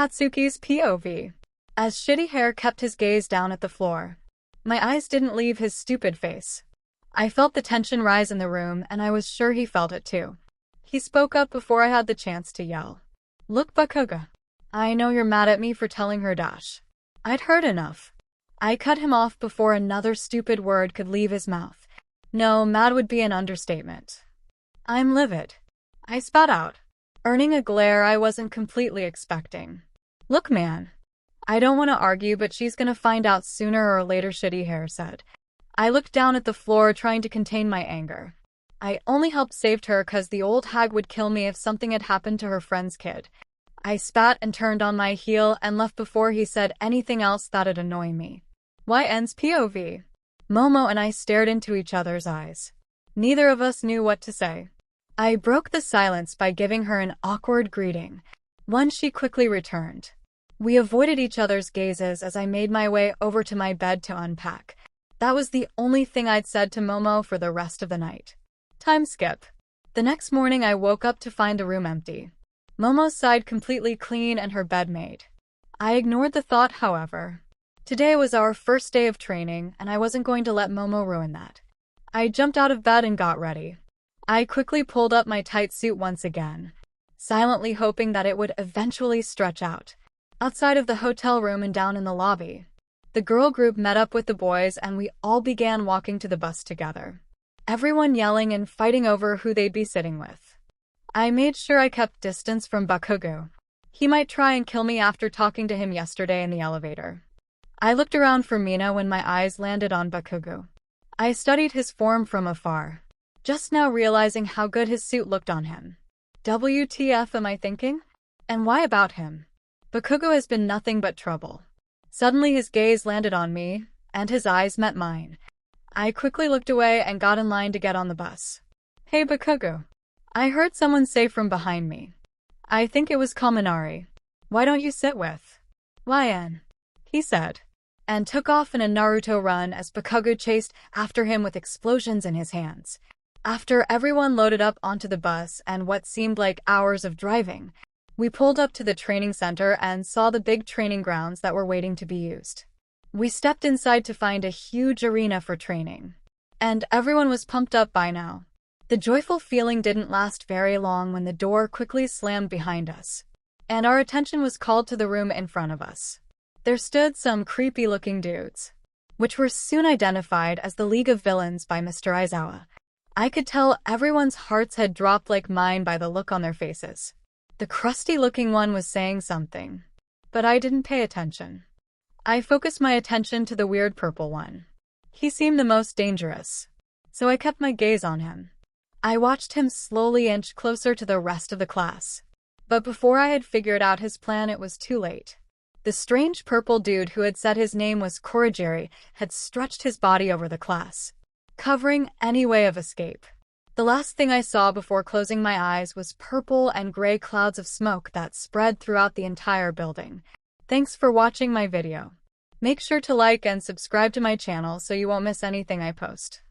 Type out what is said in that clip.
Katsuki's POV. As Shitty Hair kept his gaze down at the floor, my eyes didn't leave his stupid face. I felt the tension rise in the room, and I was sure he felt it too. He spoke up before I had the chance to yell. "Look, Bakugo. I know you're mad at me for telling her Dash. I'd heard enough." I cut him off before another stupid word could leave his mouth. No, mad would be an understatement. "I'm livid," I spat out, earning a glare I wasn't completely expecting. "Look, man. I don't want to argue, but she's gonna find out sooner or later," Shitty Hair said. I looked down at the floor, trying to contain my anger. I only helped save her because the old hag would kill me if something had happened to her friend's kid. I spat and turned on my heel and left before he said anything else that'd annoy me. YN's POV. Momo and I stared into each other's eyes. Neither of us knew what to say. I broke the silence by giving her an awkward greeting, one she quickly returned. We avoided each other's gazes as I made my way over to my bed to unpack. That was the only thing I'd said to Momo for the rest of the night. Time skip. The next morning I woke up to find the room empty. Momo's side completely clean and her bed made. I ignored the thought, however. Today was our first day of training, and I wasn't going to let Momo ruin that. I jumped out of bed and got ready. I quickly pulled up my tight suit once again, silently hoping that it would eventually stretch out. Outside of the hotel room and down in the lobby, the girl group met up with the boys and we all began walking to the bus together. Everyone yelling and fighting over who they'd be sitting with. I made sure I kept distance from Bakugo. He might try and kill me after talking to him yesterday in the elevator. I looked around for Mina when my eyes landed on Bakugo. I studied his form from afar, just now realizing how good his suit looked on him. WTF am I thinking? And why about him? Bakugo has been nothing but trouble. Suddenly his gaze landed on me, and his eyes met mine. I quickly looked away and got in line to get on the bus. "Hey Bakugo," I heard someone say from behind me. I think it was Kaminari. "Why don't you sit with YN?" he said, and took off in a Naruto run as Bakugo chased after him with explosions in his hands. After everyone loaded up onto the bus and what seemed like hours of driving, we pulled up to the training center and saw the big training grounds that were waiting to be used. We stepped inside to find a huge arena for training, and everyone was pumped up by now. The joyful feeling didn't last very long when the door quickly slammed behind us, and our attention was called to the room in front of us. There stood some creepy-looking dudes, which were soon identified as the League of Villains by Mr. Aizawa. I could tell everyone's hearts had dropped like mine by the look on their faces. The crusty-looking one was saying something, but I didn't pay attention. I focused my attention to the weird purple one. He seemed the most dangerous, so I kept my gaze on him. I watched him slowly inch closer to the rest of the class, but before I had figured out his plan, it was too late. The strange purple dude who had said his name was Korajiri had stretched his body over the class, covering any way of escape. The last thing I saw before closing my eyes was purple and gray clouds of smoke that spread throughout the entire building. Thanks for watching my video. Make sure to like and subscribe to my channel so you won't miss anything I post.